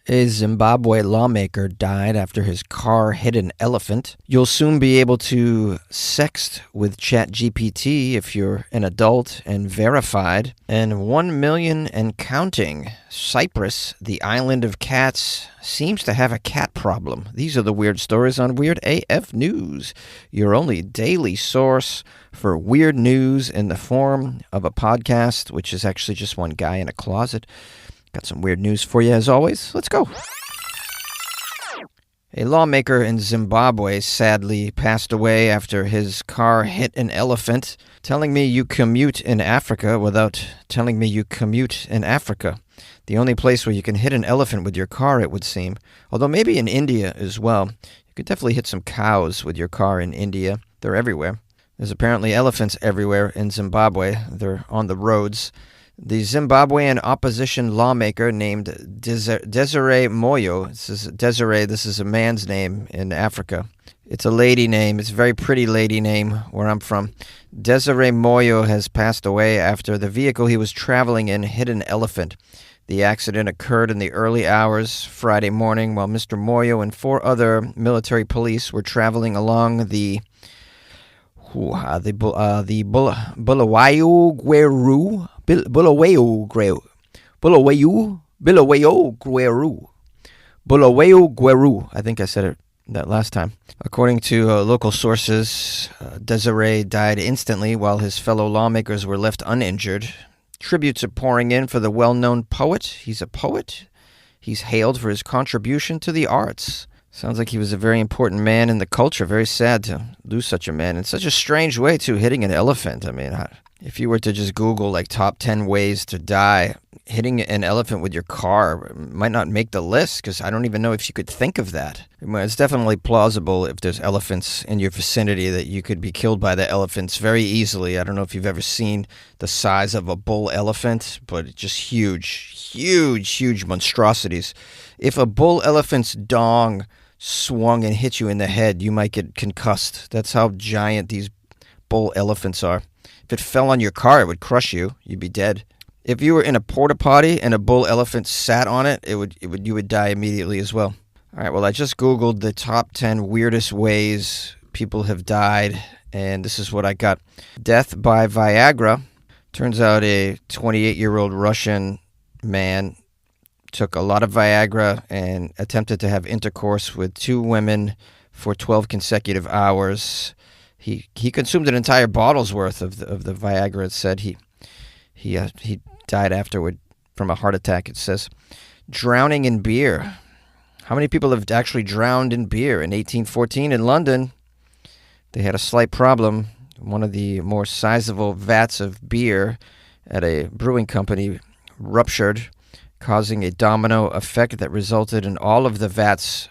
A Zimbabwe lawmaker died after his car hit an elephant. You'll soon be able to sext with ChatGPT if you're an adult and verified. And 1 million and counting. Cyprus, the island of cats, seems to have a cat problem. These are the weird stories on Weird AF News, your only daily source for weird news in the form of a podcast, which is actually just one guy in a closet. Got some weird news for you as always. Let's go. A lawmaker in Zimbabwe sadly passed away after his car hit an elephant. Telling me you commute in Africa without telling me you commute in Africa. The only place where you can hit an elephant with your car, it would seem. Although maybe in India as well. You could definitely hit some cows with your car in India. They're everywhere. There's apparently elephants everywhere in Zimbabwe. They're on the roads. The Zimbabwean opposition lawmaker named Desiree Moyo. This is a man's name in Africa. It's a lady name. It's a very pretty lady name where I'm from. Desiree Moyo has passed away after the vehicle he was traveling in hit an elephant. The accident occurred in the early hours Friday morning while Mr. Moyo and 4 other military police were traveling along the Bulawayo Gueru. I think I said it that last time. According to local sources, Desiree died instantly while his fellow lawmakers were left uninjured. Tributes are pouring in for the well-known poet. He's a poet. He's hailed for his contribution to the arts. Sounds like he was a very important man in the culture. Very sad to lose such a man in such a strange way, too, hitting an elephant. I mean, if you were to just Google, like, top 10 ways to die, hitting an elephant with your car might not make the list, because I don't even know if you could think of that. It's definitely plausible if there's elephants in your vicinity that you could be killed by the elephants very easily. I don't know if you've ever seen the size of a bull elephant, but just huge monstrosities. If a bull elephant's dong swung and hit you in the head, you might get concussed. That's how giant these bull elephants are. If it fell on your car, it would crush you. You'd be dead. If you were in a porta potty and a bull elephant sat on it, you would die immediately as well. All right, well, I just Googled the top 10 weirdest ways people have died, and this is what I got. Death by Viagra. Turns out a 28-year-old Russian man took a lot of Viagra and attempted to have intercourse with 2 women for 12 consecutive hours. He consumed an entire bottle's worth of the Viagra. It said he died afterward from a heart attack. It says drowning in beer. How many people have actually drowned in beer? In 1814 in London, they had a slight problem. One of the more sizable vats of beer at a brewing company ruptured, causing a domino effect that resulted in all of the vats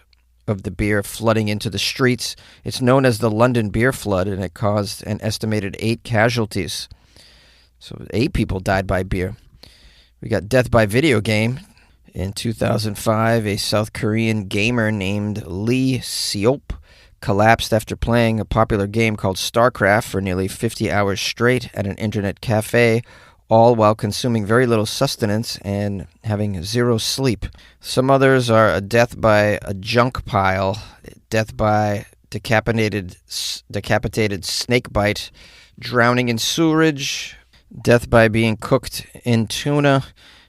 of the beer flooding into the streets. It's known as the London Beer Flood, and it caused an estimated 8 casualties. So 8 people died by beer. We got death by video game. In 2005, a South Korean gamer named Lee Seop collapsed after playing a popular game called StarCraft for nearly 50 hours straight at an internet cafe, all while consuming very little sustenance and having 0 sleep. Some others are a death by a junk pile, death by decapitated snake bite, drowning in sewerage, death by being cooked in tuna,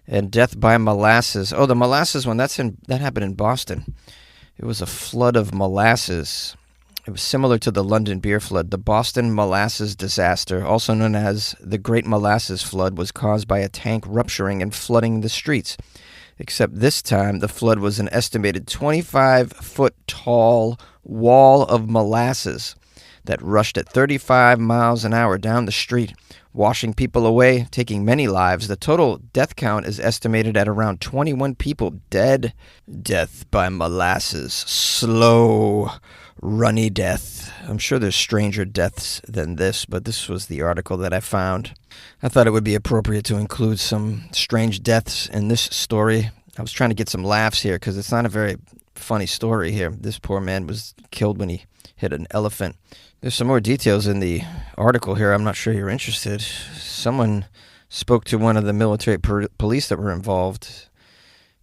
and death by molasses. Oh, the molasses one, that happened in Boston. It was a flood of molasses. It was similar to the London beer flood. The Boston molasses disaster, also known as the Great Molasses Flood, was caused by a tank rupturing and flooding the streets. Except this time, the flood was an estimated 25-foot tall wall of molasses that rushed at 35 miles an hour down the street, washing people away, taking many lives. The total death count is estimated at around 21 people dead. Death by molasses. Slow, runny death. I'm sure there's stranger deaths than this, but this was the article that I found. I thought it would be appropriate to include some strange deaths in this story. I was trying to get some laughs here because it's not a very funny story here. This poor man was killed when he hit an elephant. There's some more details in the article here. I'm not sure you're interested. Someone spoke to one of the military police that were involved.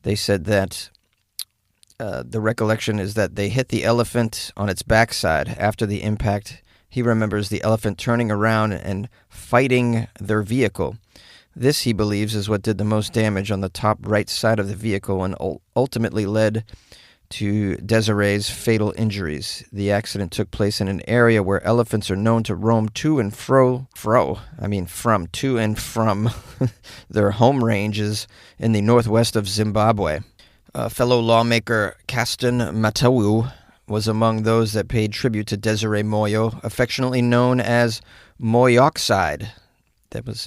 They said that The recollection is that they hit the elephant on its backside. After the impact, he remembers the elephant turning around and fighting their vehicle. This, he believes, is what did the most damage on the top right side of the vehicle and ultimately led to Desiree's fatal injuries. The accident took place in an area where elephants are known to roam from to and from their home ranges in the northwest of Zimbabwe. Fellow lawmaker Caston Matau was among those that paid tribute to Desiree Moyo, affectionately known as Moyoxide. That was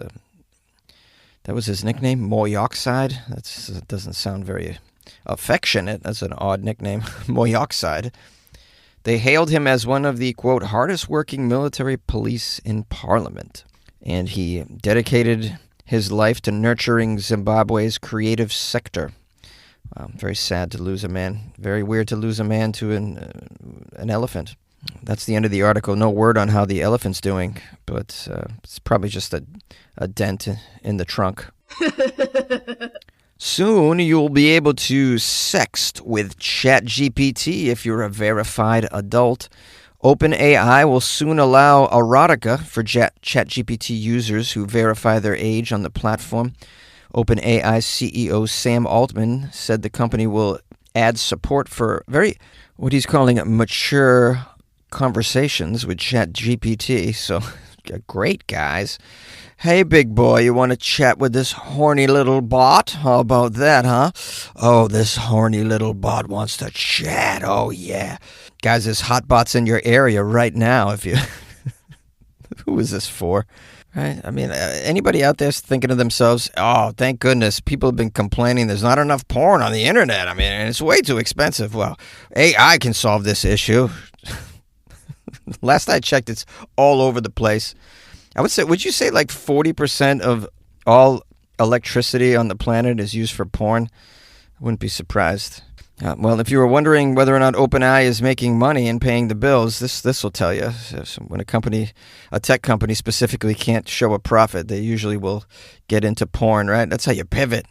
his nickname, Moyoxide. That doesn't sound very affectionate. That's an odd nickname, Moyoxide. They hailed him as one of the, quote, hardest working military police in Parliament. And he dedicated his life to nurturing Zimbabwe's creative sector. Wow, very sad to lose a man. Very weird to lose a man to an elephant. That's the end of the article. No word on how the elephant's doing, but it's probably just a dent in the trunk. Soon you'll be able to sext with ChatGPT if you're a verified adult. OpenAI will soon allow erotica for ChatGPT users who verify their age on the platform. OpenAI CEO Sam Altman said the company will add support for what he's calling mature conversations with ChatGPT. So, great, guys. Hey, big boy, you want to chat with this horny little bot? How about that, huh? Oh, this horny little bot wants to chat. Oh, yeah. Guys, there's hot bots in your area right now. If you, who is this for? Right? I mean, anybody out there thinking to themselves, oh, thank goodness, people have been complaining there's not enough porn on the internet. I mean, and it's way too expensive. Well, AI can solve this issue. Last I checked, it's all over the place. Would you say like 40% of all electricity on the planet is used for porn? I wouldn't be surprised. Well, if you were wondering whether or not OpenAI is making money and paying the bills, this will tell you. So when a tech company specifically can't show a profit, they usually will get into porn, right? That's how you pivot.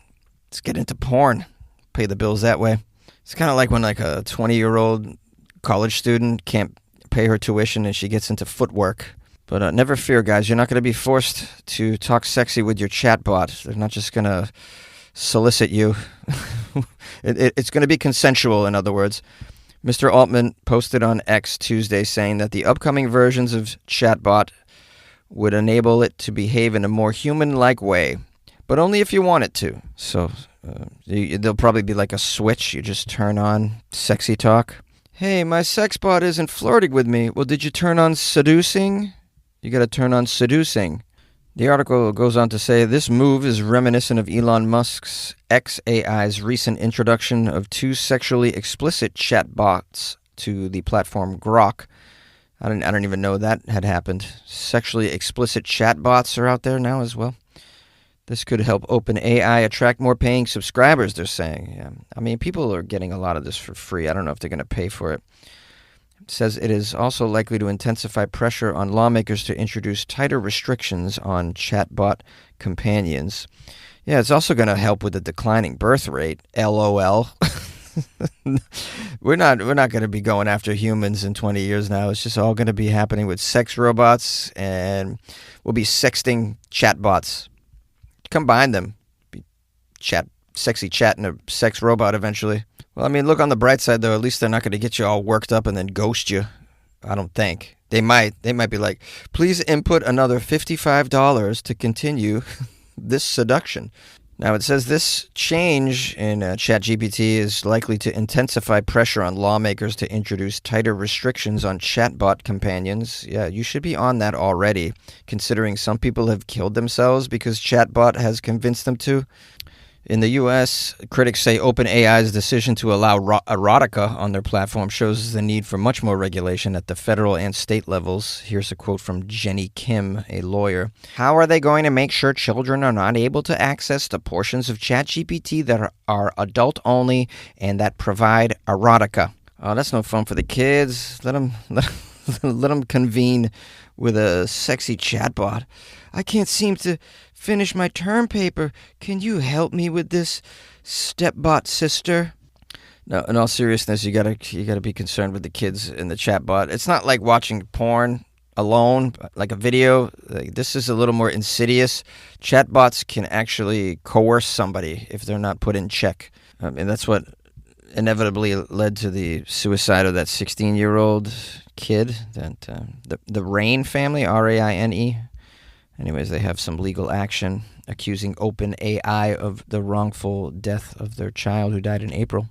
Let's get into porn. Pay the bills that way. It's kind of like when like a 20-year-old college student can't pay her tuition and she gets into footwork. But never fear, guys. You're not going to be forced to talk sexy with your chatbot. They're not just going to solicit you. It's going to be consensual, in other words. Mr. Altman posted on X Tuesday saying that the upcoming versions of chatbot would enable it to behave in a more human-like way, but only if you want it to. So there'll probably be like a switch. You just turn on sexy talk. Hey, my sex bot isn't flirting with me. Well, did you turn on seducing? You got to turn on seducing. The article goes on to say this move is reminiscent of Elon Musk's XAI's recent introduction of 2 sexually explicit chatbots to the platform Grok. I don't even know that had happened. Sexually explicit chatbots are out there now as well. This could help OpenAI attract more paying subscribers, they're saying. Yeah. I mean, people are getting a lot of this for free. I don't know if they're going to pay for it. It says it is also likely to intensify pressure on lawmakers to introduce tighter restrictions on chatbot companions. Yeah, it's also going to help with the declining birth rate. LOL. We're not going to be going after humans in 20 years now. It's just all going to be happening with sex robots, and we'll be sexting chatbots. Combine them. Sexy chat and a sex robot eventually. Well, I mean, look on the bright side, though. At least they're not going to get you all worked up and then ghost you. I don't think. They might be like, please input another $55 to continue this seduction. Now, it says this change in ChatGPT is likely to intensify pressure on lawmakers to introduce tighter restrictions on chatbot companions. Yeah, you should be on that already, considering some people have killed themselves because chatbot has convinced them to. In the U.S., critics say OpenAI's decision to allow erotica on their platform shows the need for much more regulation at the federal and state levels. Here's a quote from Jenny Kim, a lawyer. How are they going to make sure children are not able to access the portions of ChatGPT that are adult-only and that provide erotica? Oh, that's no fun for the kids. Let them convene with a sexy chatbot. I can't seem to finish my term paper. Can you help me with this, stepbot sister? No, in all seriousness, you gotta be concerned with the kids in the chatbot. It's not like watching porn alone, like a video. Like, this is a little more insidious. Chatbots can actually coerce somebody if they're not put in check. And that's what inevitably led to the suicide of that 16-year-old kid, that the Rain family, Raine. Anyways, they have some legal action accusing OpenAI of the wrongful death of their child who died in April.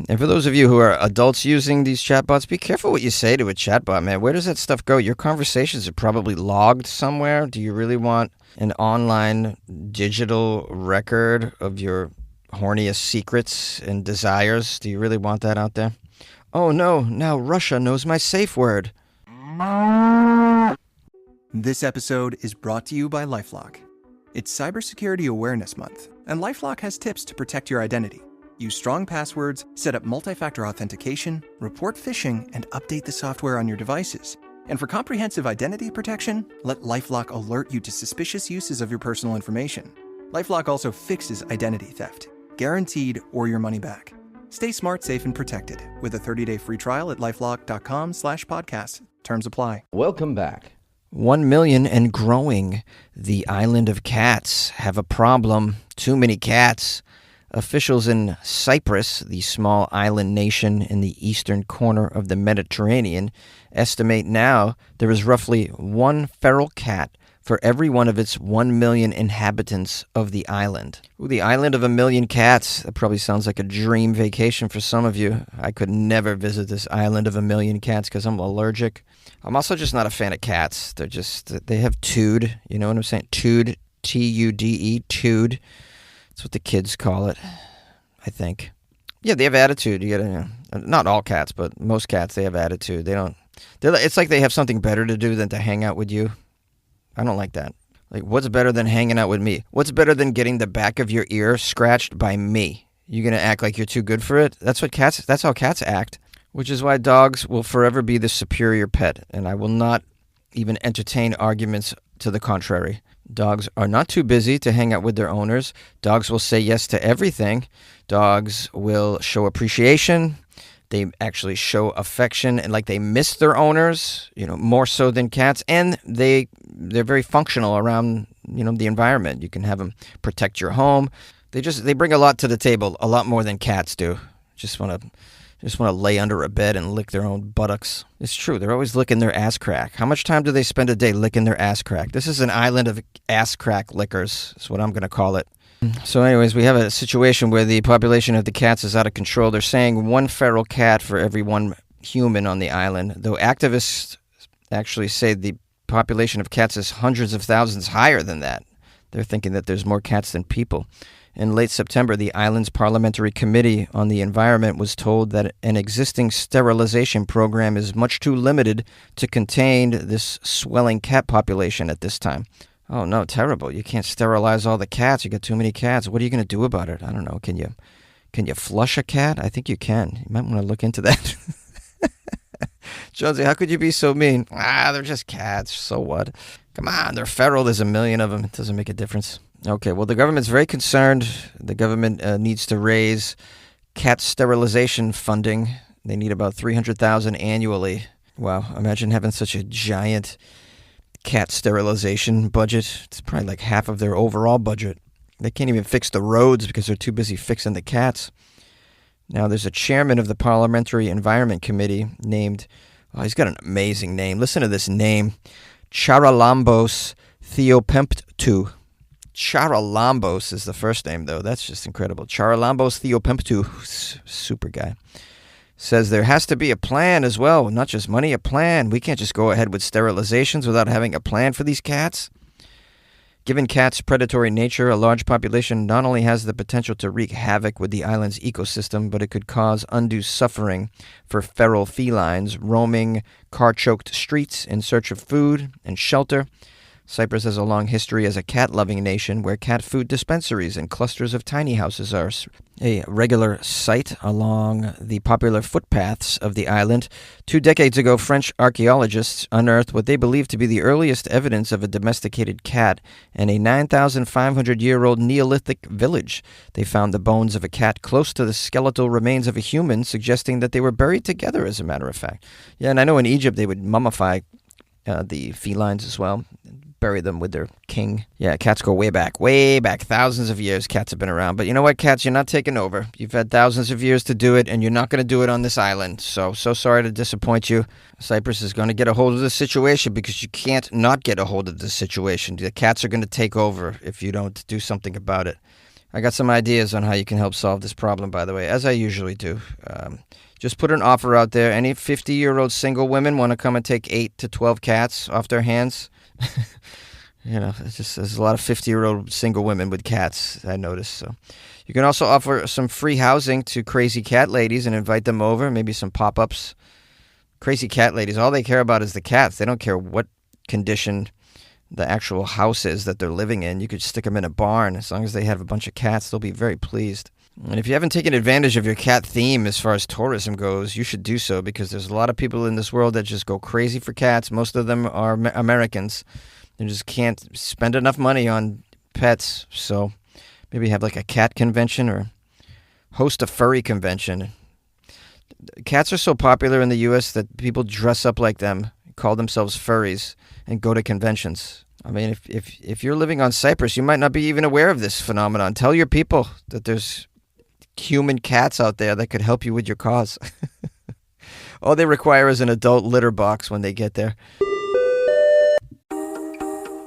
And for those of you who are adults using these chatbots, be careful what you say to a chatbot, man. Where does that stuff go? Your conversations are probably logged somewhere. Do you really want an online digital record of your horniest secrets and desires? Do you really want that out there? Oh no, now Russia knows my safe word. This episode is brought to you by LifeLock. It's Cybersecurity Awareness Month, and LifeLock has tips to protect your identity. Use strong passwords, set up multi-factor authentication, report phishing, and update the software on your devices. And for comprehensive identity protection, let LifeLock alert you to suspicious uses of your personal information. LifeLock also fixes identity theft, guaranteed or your money back. Stay smart, safe, and protected with a 30-day free trial at LifeLock.com/podcast. Terms apply. Welcome back. 1 million and growing. The island of cats have a problem. Too many cats. Officials in Cyprus, the small island nation in the eastern corner of the Mediterranean, estimate now there is roughly one feral cat for every one of its 1 million inhabitants of the island. Ooh, the island of 1 million cats. That probably sounds like a dream vacation for some of you. I could never visit this island of 1 million cats because I'm allergic. I'm also just not a fan of cats. They have tude. You know what I'm saying? Tude, T-U-D-E, tude. That's what the kids call it, I think. Yeah, they have attitude. Not all cats, but most cats, they have attitude. It's like they have something better to do than to hang out with you. I don't like that. Like, what's better than hanging out with me? What's better than getting the back of your ear scratched by me? You gonna act like you're too good for it? That's how cats act. Which is why dogs will forever be the superior pet, and I will not even entertain arguments to the contrary. Dogs are not too busy to hang out with their owners. Dogs will say yes to everything. Dogs will show appreciation. They actually show affection and like they miss their owners, more so than cats. And they're very functional around, the environment. You can have them protect your home. They bring a lot to the table, a lot more than cats do. Just want to lay under a bed and lick their own buttocks. It's true. They're always licking their ass crack. How much time do they spend a day licking their ass crack? This is an island of ass crack lickers. That's what I'm going to call it. So anyways, we have a situation where the population of the cats is out of control. They're saying one feral cat for every one human on the island, though activists actually say the population of cats is hundreds of thousands higher than that. They're thinking that there's more cats than people. In late September, the island's Parliamentary Committee on the Environment was told that an existing sterilization program is much too limited to contain this swelling cat population at this time. Oh no, terrible. You can't sterilize all the cats. You got too many cats. What are you going to do about it? I don't know. Can you flush a cat? I think you can. You might want to look into that. Jonesy, how could you be so mean? They're just cats. So what? Come on, they're feral. There's 1 million of them. It doesn't make a difference. Okay, well, the government's very concerned. The government needs to raise cat sterilization funding. They need about $300,000 annually. Wow, imagine having such a giant cat sterilization budget. It's probably like half of their overall budget. They can't even fix the roads because they're too busy fixing the cats. Now, there's a chairman of the Parliamentary Environment Committee named, he's got an amazing name. Listen to this name, Charalambos Theopemptou. Charalambos is the first name, though. That's just incredible. Charalambos Theopemptou, super guy. Says there has to be a plan as well, not just money, a plan. We can't just go ahead with sterilizations without having a plan for these cats. Given cats' predatory nature, a large population not only has the potential to wreak havoc with the island's ecosystem, but it could cause undue suffering for feral felines roaming car-choked streets in search of food and shelter. Cyprus has a long history as a cat-loving nation where cat food dispensaries and clusters of tiny houses are a regular sight along the popular footpaths of the island. 2 decades ago, French archaeologists unearthed what they believe to be the earliest evidence of a domesticated cat in a 9,500-year-old Neolithic village. They found the bones of a cat close to the skeletal remains of a human, suggesting that they were buried together, as a matter of fact. Yeah, and I know in Egypt they would mummify the felines as well, bury them with their king. Yeah, cats go way back, thousands of years cats have been around. But you know what, cats, you're not taking over. You've had thousands of years to do it, and you're not going to do it on this island. So sorry to disappoint you. Cyprus is going to get a hold of this situation because you can't not get a hold of this situation. The cats are going to take over if you don't do something about it. I got some ideas on how you can help solve this problem, by the way, as I usually do. Just put an offer out there. Any 50-year-old single women want to come and take 8 to 12 cats off their hands? There's a lot of 50-year-old single women with cats, I noticed. So you can also offer some free housing to crazy cat ladies and invite them over, maybe some pop-ups. Crazy cat ladies, all they care about is the cats. They don't care what condition the actual house is that they're living in. You could stick them in a barn. As long as they have a bunch of cats, they'll be very pleased. And if you haven't taken advantage of your cat theme as far as tourism goes, you should do so, because there's a lot of people in this world that just go crazy for cats. Most of them are Americans. They just can't spend enough money on pets. So maybe have like a cat convention or host a furry convention. Cats are so popular in the U.S. that people dress up like them, call themselves furries, and go to conventions. I mean, if you're living on Cyprus, you might not be even aware of this phenomenon. Tell your people that there's human cats out there that could help you with your cause. All they require is an adult litter box when they get there.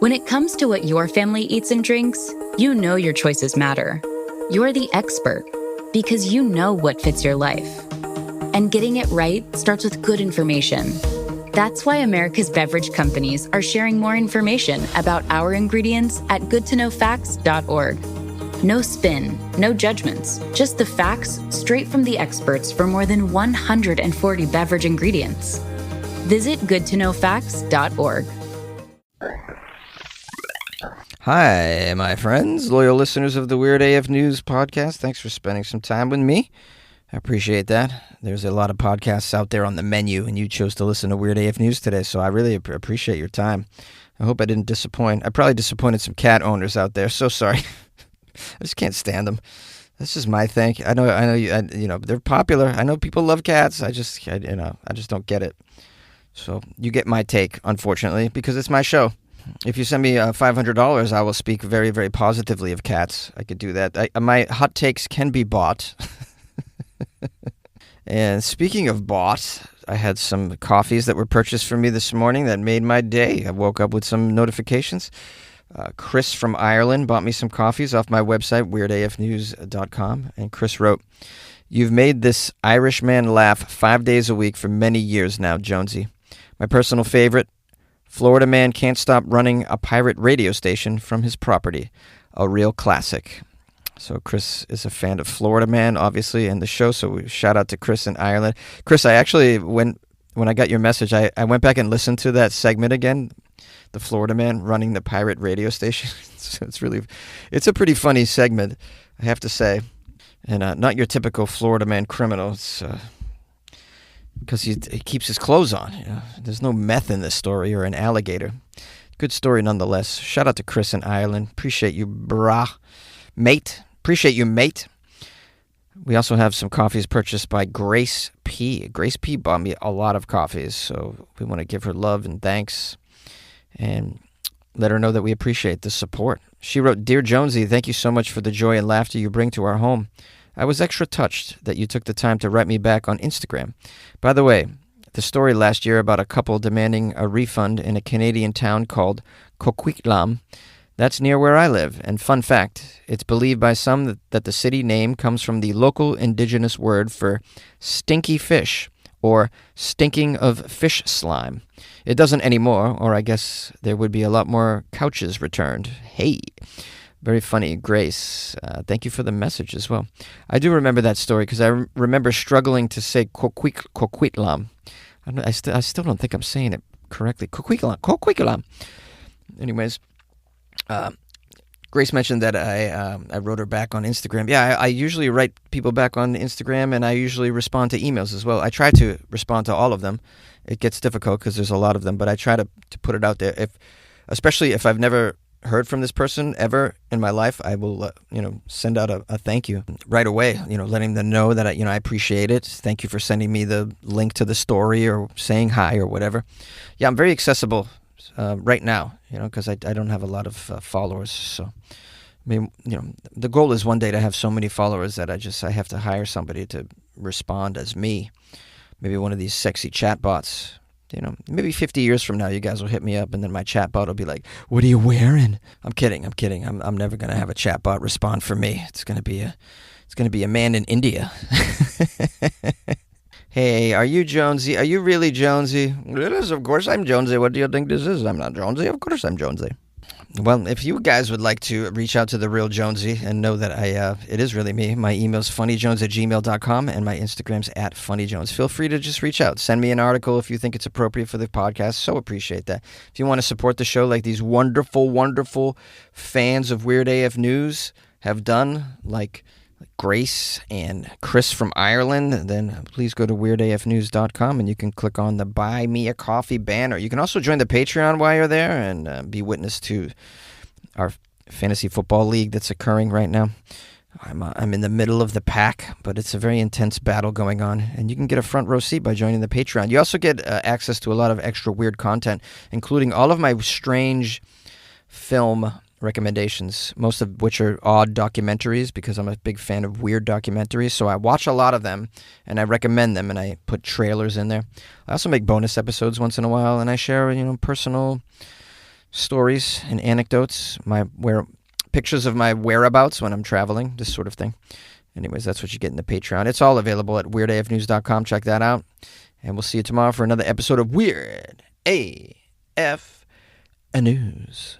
When it comes to what your family eats and drinks, you know your choices matter. You're the expert because you know what fits your life. And getting it right starts with good information. That's why America's beverage companies are sharing more information about our ingredients at goodtoknowfacts.org. No spin, no judgments, just the facts straight from the experts for more than 140 beverage ingredients. Visit goodtoknowfacts.org. Hi, my friends, loyal listeners of the Weird AF News podcast. Thanks for spending some time with me. I appreciate that. There's a lot of podcasts out there on the menu, and you chose to listen to Weird AF News today, so I really appreciate your time. I hope I didn't disappoint. I probably disappointed some cat owners out there. So sorry. I just can't stand them. That's just my thing. I know. You they're popular. I know people love cats. I just don't get it. So you get my take, unfortunately, because it's my show. If you send me $500, I will speak very, very positively of cats. I could do that. My hot takes can be bought. And speaking of bought, I had some coffees that were purchased for me this morning that made my day. I woke up with some notifications. Chris from Ireland bought me some coffees off my website, weirdafnews.com. And Chris wrote, "You've made this Irish man laugh 5 days a week for many years now, Jonesy. My personal favorite, Florida man can't stop running a pirate radio station from his property. A real classic." So Chris is a fan of Florida Man, obviously, and the show. So shout out to Chris in Ireland. Chris, I actually, when I got your message, I went back and listened to that segment again, the Florida Man running the pirate radio station. It's a pretty funny segment, I have to say. And not your typical Florida Man criminal. It's because he keeps his clothes on. You know? There's no meth in this story or an alligator. Good story nonetheless. Shout out to Chris in Ireland. Appreciate you, brah. Mate. Appreciate you, mate. We also have some coffees purchased by Grace P. Grace P bought me a lot of coffees, so we want to give her love and thanks and let her know that we appreciate the support. She wrote, "Dear Jonesy, thank you so much for the joy and laughter you bring to our home. I was extra touched that you took the time to write me back on Instagram. By the way, the story last year about a couple demanding a refund in a Canadian town called Coquitlam, that's near where I live. And fun fact, it's believed by some that the city name comes from the local indigenous word for stinky fish, or stinking of fish slime. It doesn't anymore, or I guess there would be a lot more couches returned. Hey, very funny, Grace. Thank you for the message as well. I do remember that story because I remember struggling to say Coquitlam. I still don't think I'm saying it correctly. Coquitlam. Anyways, Grace mentioned that I wrote her back on Instagram. Yeah, I usually write people back on Instagram, and I usually respond to emails as well. I try to respond to all of them. It gets difficult because there's a lot of them, but I try to put it out there. Especially if I've never heard from this person ever in my life, I will send out a thank you right away. Letting them know that I appreciate it. Thank you for sending me the link to the story or saying hi or whatever. Yeah, I'm very accessible right now, because I don't have a lot of followers. So, I mean, the goal is one day to have so many followers that I have to hire somebody to respond as me. Maybe one of these sexy chatbots. Maybe 50 years from now, you guys will hit me up, and then my chatbot will be like, "What are you wearing?" I'm kidding. I'm never gonna have a chatbot respond for me. It's gonna be a man in India. Hey, are you Jonesy? Are you really Jonesy? It is, of course I'm Jonesy. What do you think this is? I'm not Jonesy. Of course I'm Jonesy. Well, if you guys would like to reach out to the real Jonesy and know that it is really me, my email's funnyjones@gmail.com and my Instagram's @funnyjones. Feel free to just reach out. Send me an article if you think it's appropriate for the podcast. So appreciate that. If you want to support the show like these wonderful, wonderful fans of Weird AF News have done, like Grace and Chris from Ireland, then please go to weirdafnews.com and you can click on the Buy Me a Coffee banner. You can also join the Patreon while you're there and be witness to our fantasy football league that's occurring right now. I'm in the middle of the pack, but it's a very intense battle going on, and you can get a front row seat by joining the Patreon. You also get access to a lot of extra weird content, including all of my strange film recommendations, most of which are odd documentaries because I'm a big fan of weird documentaries. So I watch a lot of them and I recommend them, and I put trailers in there. I also make bonus episodes once in a while, and I share personal stories and anecdotes, pictures of my whereabouts when I'm traveling, this sort of thing. Anyways, that's what you get in the Patreon. It's all available at weirdafnews.com. Check that out, and we'll see you tomorrow for another episode of Weird AF News.